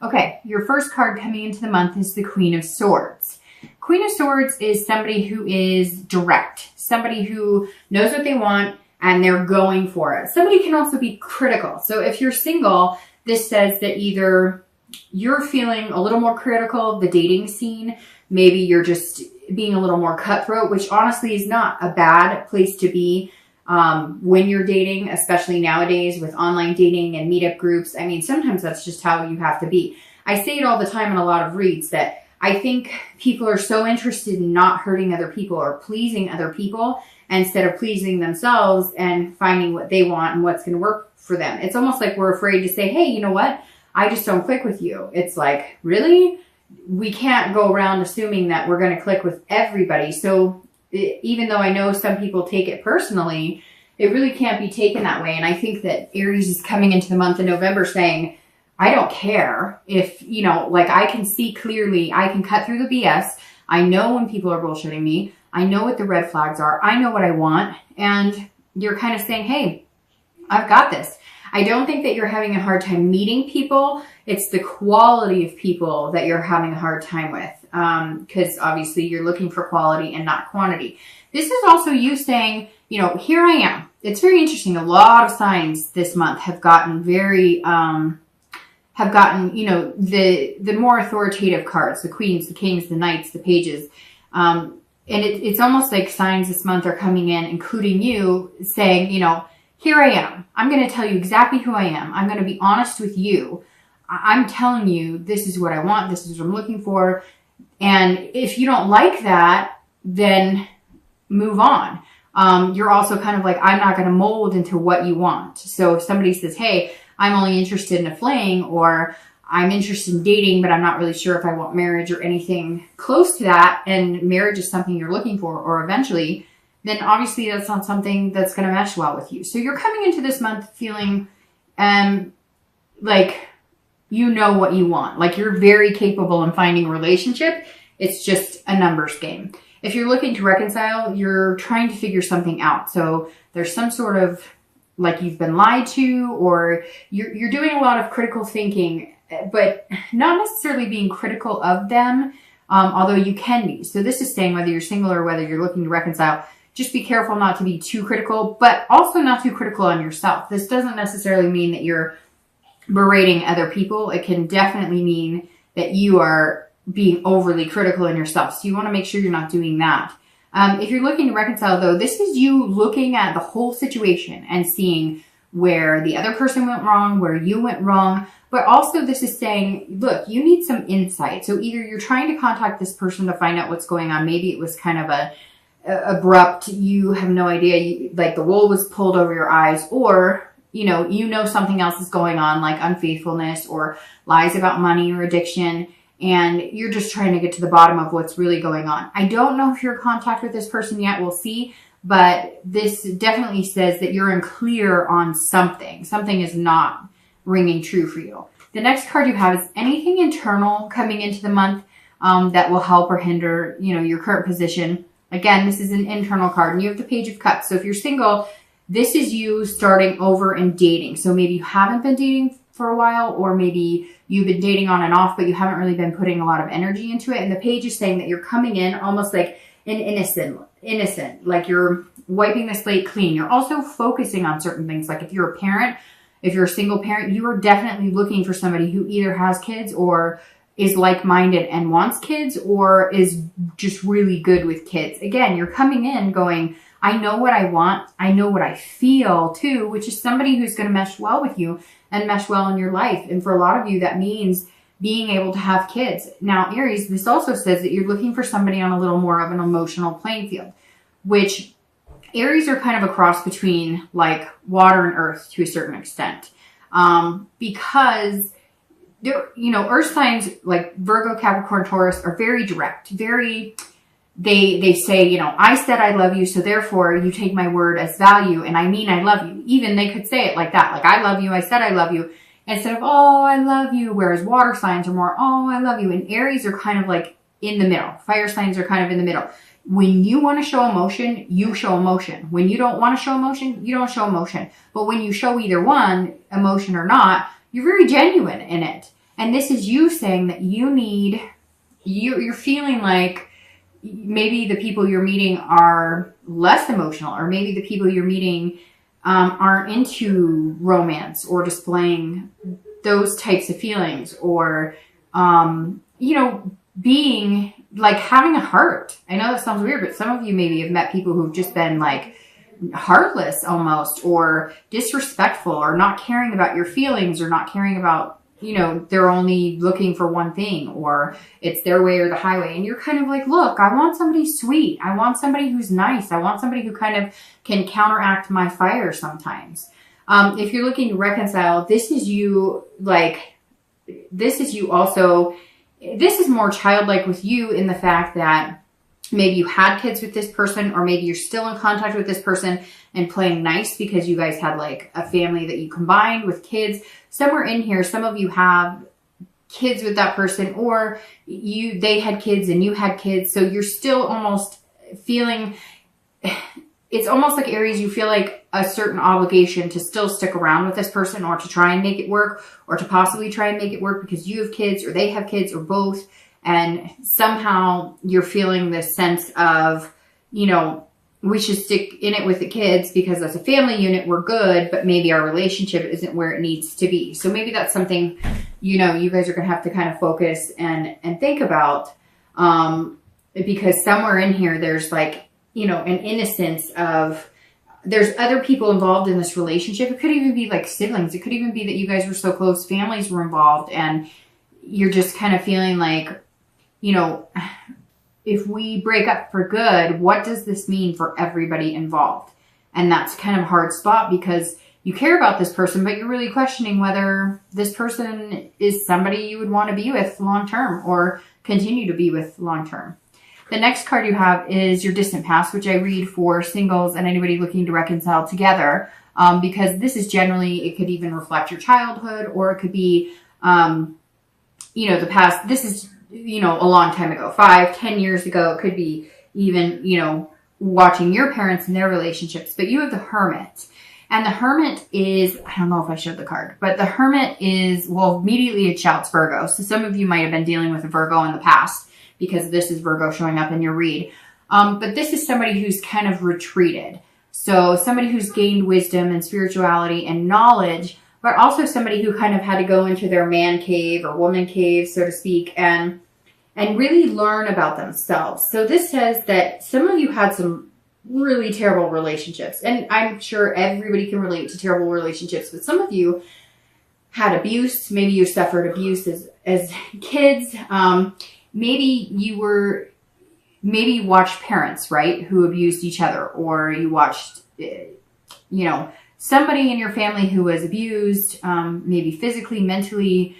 Okay, your first card coming into the month is the Queen of Swords. Queen of Swords is somebody who is direct, somebody who knows what they want and they're going for it. Somebody can also be critical. So if you're single, this says that either you're feeling a little more critical of the dating scene, maybe you're just being a little more cutthroat, which honestly is not a bad place to be when you're dating, especially nowadays with online dating and meetup groups. I mean, sometimes that's just how you have to be. I say it all the time in a lot of reads that I think people are so interested in not hurting other people or pleasing other people instead of pleasing themselves and finding what they want and what's going to work for them. It's almost like we're afraid to say, hey, you know what? I just don't click with you. It's like, really? We can't go around assuming that we're going to click with everybody. So even though I know some people take it personally, it really can't be taken that way. And I think that Aries is coming into the month of November saying, I don't care if, you know, like I can see clearly, I can cut through the BS. I know when people are bullshitting me. I know what the red flags are. I know what I want. And you're kind of saying, hey, I've got this. I don't think that you're having a hard time meeting people. It's the quality of people that you're having a hard time with. Because obviously you're looking for quality and not quantity. This is also you saying, you know, here I am. It's very interesting. A lot of signs this month have gotten very, you know, the more authoritative cards, the queens, the kings, the knights, the pages. And it's almost like signs this month are coming in, including you, saying, you know, here I am. I'm going to tell you exactly who I am. I'm going to be honest with you. I'm telling you, this is what I want. This is what I'm looking for. And if you don't like that, then move on. You're also kind of like, I'm not going to mold into what you want. So if somebody says, hey, I'm only interested in a fling, or I'm interested in dating, but I'm not really sure if I want marriage or anything close to that, and marriage is something you're looking for, or eventually, then obviously that's not something that's going to mesh well with you. So you're coming into this month feeling like you know what you want. Like you're very capable in finding a relationship. It's just a numbers game. If you're looking to reconcile, you're trying to figure something out. So there's some sort of like you've been lied to, or you're doing a lot of critical thinking, but not necessarily being critical of them, although you can be. So this is saying whether you're single or whether you're looking to reconcile, just be careful not to be too critical, but also not too critical on yourself. This doesn't necessarily mean that you're berating other people. It can definitely mean that you are being overly critical in yourself. So you want to make sure you're not doing that. If you're looking to reconcile, though, this is you looking at the whole situation and seeing where the other person went wrong, where you went wrong. But also this is saying, look, you need some insight. So either you're trying to contact this person to find out what's going on. Maybe it was kind of a abrupt, you have no idea, like the wool was pulled over your eyes, or you know something else is going on, like unfaithfulness or lies about money or addiction, and you're just trying to get to the bottom of what's really going on. I don't know if you're in contact with this person yet. We'll see. But this definitely says that you're in clear on something. Something is not ringing true for you. The next card you have is anything internal coming into the month that will help or hinder, your current position. Again, this is an internal card, and you have the Page of Cups. So if you're single, this is you starting over and dating. So maybe you haven't been dating for a while, or maybe you've been dating on and off, but you haven't really been putting a lot of energy into it. And the page is saying that you're coming in almost like an innocent, like you're wiping the slate clean. You're also focusing on certain things. Like if you're a parent, if you're a single parent, you are definitely looking for somebody who either has kids or is like-minded and wants kids, or is just really good with kids. Again, you're coming in going, I know what I want. I know what I feel too, which is somebody who's going to mesh well with you and mesh well in your life. And for a lot of you, that means being able to have kids. Now, Aries, this also says that you're looking for somebody on a little more of an emotional playing field, which Aries are kind of a cross between like water and earth to a certain extent. Because they're, earth signs like Virgo, Capricorn, Taurus are very direct, they say, I said I love you, so therefore you take my word as value, and I mean I love you. Even they could say it like that, like I love you, I said I love you, instead of, oh, I love you, whereas water signs are more, oh, I love you, and Aries are kind of like in the middle. Fire signs are kind of in the middle. When you want to show emotion, you show emotion. When you don't want to show emotion, you don't show emotion. But when you show either one, emotion or not, you're very genuine in it. And this is you saying that you're feeling like maybe the people you're meeting are less emotional, or maybe the people you're meeting aren't into romance or displaying those types of feelings, or, being like having a heart. I know that sounds weird, but some of you maybe have met people who've just been like heartless almost, or disrespectful, or not caring about your feelings, or not caring about, they're only looking for one thing, or it's their way or the highway. And you're kind of like, look, I want somebody sweet. I want somebody who's nice. I want somebody who kind of can counteract my fire sometimes. If you're looking to reconcile, this is you also, this is more childlike with you in the fact that maybe you had kids with this person, or maybe you're still in contact with this person and playing nice because you guys had like a family that you combined with kids. Somewhere in here, some of you have kids with that person, or they had kids and you had kids. So you're still almost feeling, it's almost like Aries, you feel like a certain obligation to still stick around with this person, or to try and make it work, or to possibly try and make it work because you have kids or they have kids or both. And somehow you're feeling this sense of, we should stick in it with the kids because as a family unit, we're good, but maybe our relationship isn't where it needs to be. So maybe that's something, you guys are going to have to kind of focus and think about, because somewhere in here, there's like, an innocence of, there's other people involved in this relationship. It could even be like siblings. It could even be that you guys were so close, families were involved, and you're just kind of feeling like, if we break up for good, what does this mean for everybody involved? And that's kind of a hard spot because you care about this person, but you're really questioning whether this person is somebody you would want to be with long-term or continue to be with long-term. The next card you have is your distant past, which I read for singles and anybody looking to reconcile together, because this is generally, it could even reflect your childhood, or it could be, the past. This is, a long time ago, 5-10 years ago. It could be even, watching your parents and their relationships. But you have the Hermit. And the Hermit is, I don't know if I showed the card, but the Hermit is, well, immediately it shouts Virgo. So some of you might have been dealing with a Virgo in the past, because this is Virgo showing up in your read. But this is somebody who's kind of retreated. So somebody who's gained wisdom and spirituality and knowledge, but also somebody who kind of had to go into their man cave or woman cave, so to speak, and really learn about themselves. So this says that some of you had some really terrible relationships. And I'm sure everybody can relate to terrible relationships, but some of you had abuse. Maybe you suffered abuse as kids. Maybe you watched parents, right, who abused each other, or you watched, somebody in your family who was abused, maybe physically, mentally,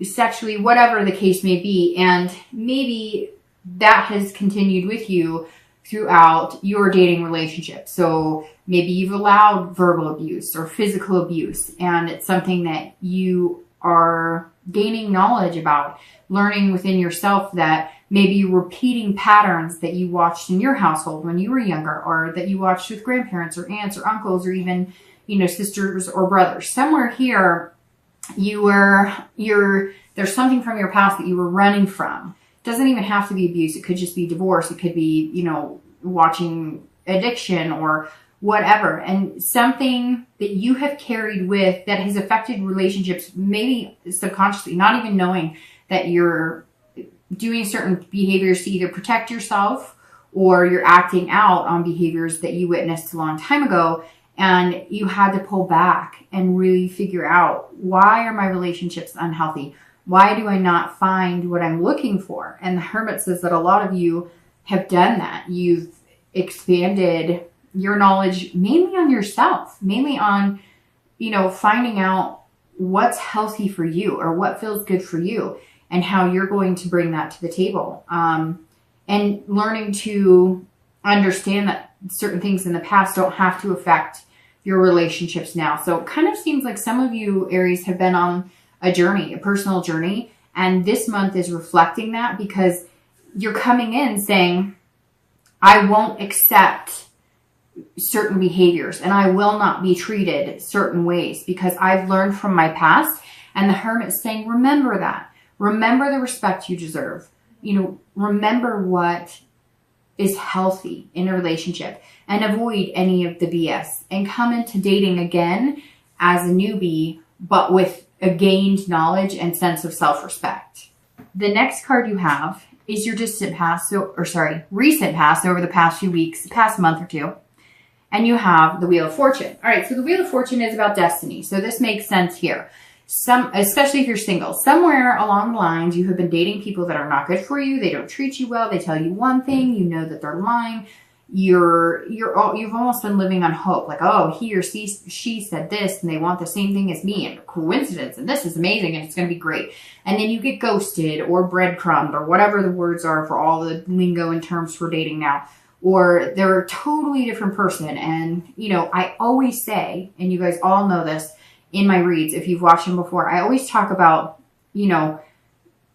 sexually, whatever the case may be. And maybe that has continued with you throughout your dating relationship. So maybe you've allowed verbal abuse or physical abuse, and it's something that you are gaining knowledge about, learning within yourself that maybe you're repeating patterns that you watched in your household when you were younger, or that you watched with grandparents or aunts or uncles, or even, sisters or brothers. Somewhere here, there's something from your past that you were running from. It doesn't even have to be abuse. It could just be divorce. It could be, watching addiction or whatever. And something that you have carried with that has affected relationships, maybe subconsciously, not even knowing that you're doing certain behaviors to either protect yourself, or you're acting out on behaviors that you witnessed a long time ago. And you had to pull back and really figure out, why are my relationships unhealthy? Why do I not find what I'm looking for? And the Hermit says that a lot of you have done that. You've expanded your knowledge mainly on yourself, mainly on, finding out what's healthy for you or what feels good for you, and how you're going to bring that to the table. And learning to understand that certain things in the past don't have to affect your relationships now. So it kind of seems like some of you, Aries, have been on a journey, a personal journey. And this month is reflecting that, because you're coming in saying, I won't accept certain behaviors, and I will not be treated certain ways, because I've learned from my past, And the Hermit is saying, remember that. Remember the respect you deserve. You know, remember what is healthy in a relationship and avoid any of the BS and come into dating again as a newbie, but with a gained knowledge and sense of self-respect. The next card you have is your distant past, recent past over the past few weeks, past month or two. And you have the Wheel of Fortune. All right, so the Wheel of Fortune is about destiny. So this makes sense here. Especially if you're single, somewhere along the lines, you have been dating people that are not good for you. They don't treat you well. They tell you one thing, you know that they're lying. You've almost been living on hope. Like, oh, he or she said this and they want the same thing as me, and coincidence, and this is amazing and it's going to be great. And then you get ghosted or breadcrumbed or whatever the words are for all the lingo and terms for dating now. Or they're a totally different person. And, you know, I always say, and you guys all know this, in my reads, if you've watched them before, I always talk about, you know,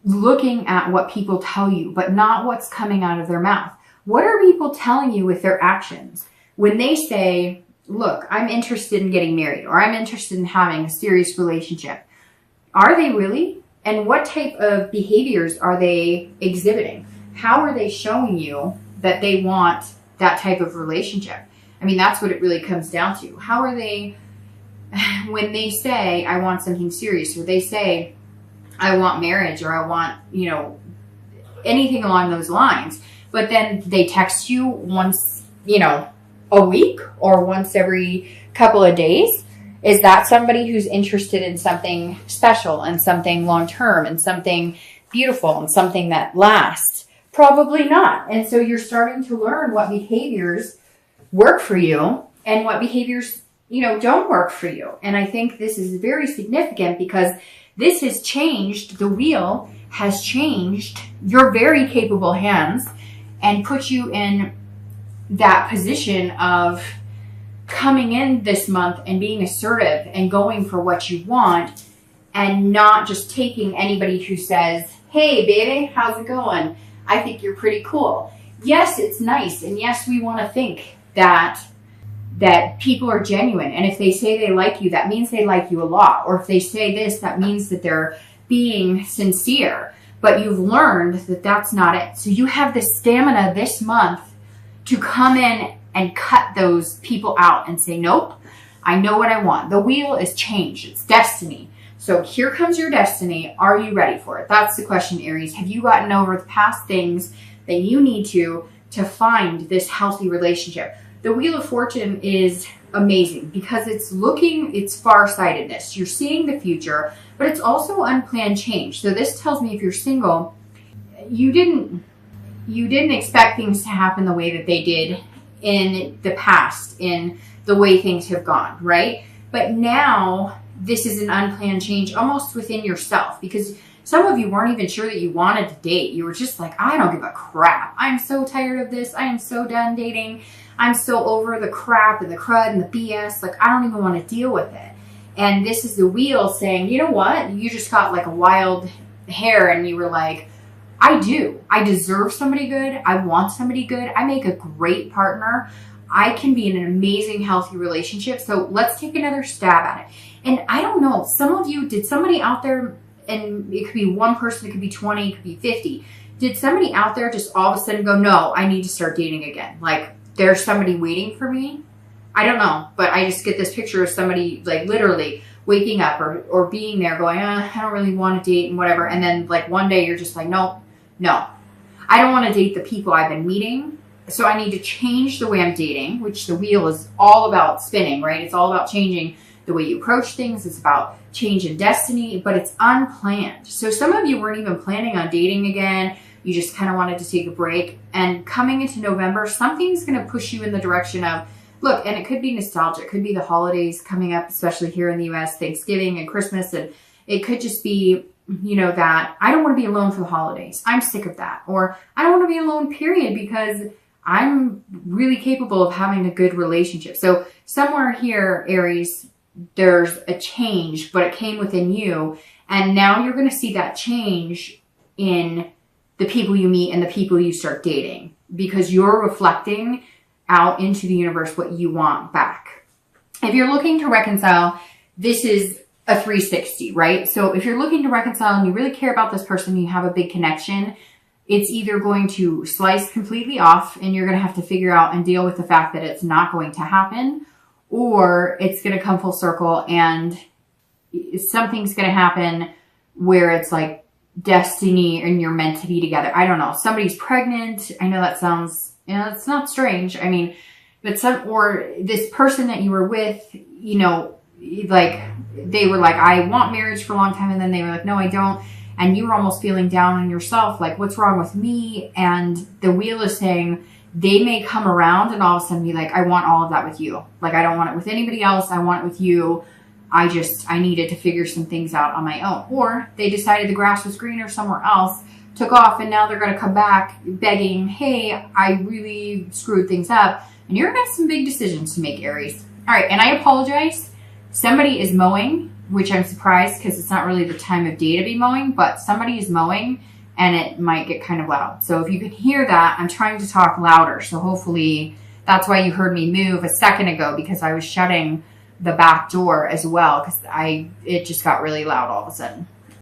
looking at what people tell you, but not what's coming out of their mouth. What are people telling you with their actions? When they say, look, I'm interested in getting married, or I'm interested in having a serious relationship, are they really? And what type of behaviors are they exhibiting? How are they showing you that they want that type of relationship? I mean, that's what it really comes down to. How are they, when they say, I want something serious, or they say, I want marriage, or I want, you know, anything along those lines, but then they text you once, you know, a week or once every couple of days. Is that somebody who's interested in something special and something long-term and something beautiful and something that lasts? Probably not. And so you're starting to learn what behaviors work for you and what behaviors, you know, don't work for you. And I think this is very significant because this has changed, the wheel has changed your very capable hands and put you in that position of coming in this month and being assertive and going for what you want and not just taking anybody who says, hey, baby, how's it going? I think you're pretty cool. Yes, it's nice. And yes, we want to think that people are genuine. And if they say they like you, that means they like you a lot. Or if they say this, that means that they're being sincere. But you've learned that that's not it. So you have the stamina this month to come in and cut those people out and say, nope, I know what I want. The wheel is change. It's destiny. So here comes your destiny. Are you ready for it? That's the question, Aries. Have you gotten over the past things that you need to find this healthy relationship? The Wheel of Fortune is amazing because it's farsightedness. You're seeing the future, but it's also unplanned change. So this tells me if you're single, you didn't expect things to happen the way that they did in the past, in the way things have gone, right? But now this is an unplanned change almost within yourself because some of you weren't even sure that you wanted to date. You were just like, I don't give a crap. I'm so tired of this. I am so done dating. I'm so over the crap and the crud and the BS. Like, I don't even want to deal with it. And this is the wheel saying, you know what? You just got like a wild hair and you were like, I do. I deserve somebody good. I want somebody good. I make a great partner. I can be in an amazing, healthy relationship. So let's take another stab at it. And I don't know, some of you, did somebody out there, and it could be one person, it could be 20, it could be 50. Did somebody out there just all of a sudden go, no, I need to start dating again? Like, there's somebody waiting for me? I don't know, but I just get this picture of somebody like literally waking up or being there going, I don't really want to date and whatever. And then like one day you're just like, no, I don't want to date the people I've been meeting. So I need to change the way I'm dating, which the wheel is all about spinning, right? It's all about changing the way you approach things. It's about change in destiny, but it's unplanned. So some of you weren't even planning on dating again. You just kind of wanted to take a break. And coming into November, something's going to push you in the direction of, look, and it could be nostalgia. It could be the holidays coming up, especially here in the US, Thanksgiving and Christmas. And it could just be, you know, that I don't want to be alone for the holidays. I'm sick of that. Or I don't want to be alone, period, because I'm really capable of having a good relationship. So somewhere here, Aries, there's a change, but it came within you. And now you're going to see that change in the people you meet and the people you start dating, because you're reflecting out into the universe what you want back. If you're looking to reconcile, this is a 360, right? So if you're looking to reconcile and you really care about this person, you have a big connection, it's either going to slice completely off and you're going to have to figure out and deal with the fact that it's not going to happen, or it's going to come full circle and something's going to happen where it's like destiny and you're meant to be together. I don't know. Somebody's pregnant. I know that sounds, you know, it's not strange. I mean, but or this person that you were with, you know, like they were like, I want marriage for a long time. And then they were like, no, I don't. And you were almost feeling down on yourself. Like, what's wrong with me? And the wheel is saying they may come around and all of a sudden be like, I want all of that with you. Like, I don't want it with anybody else. I want it with you. I needed to figure some things out on my own. Or they decided the grass was greener somewhere else, took off, and now they're going to come back begging, hey, I really screwed things up. And you're going to have some big decisions to make, Aries. All right, and I apologize. Somebody is mowing, which I'm surprised because it's not really the time of day to be mowing, but somebody is mowing and it might get kind of loud. So if you can hear that, I'm trying to talk louder. So hopefully that's why you heard me move a second ago, because I was shutting the back door as well because it just got really loud all of a sudden.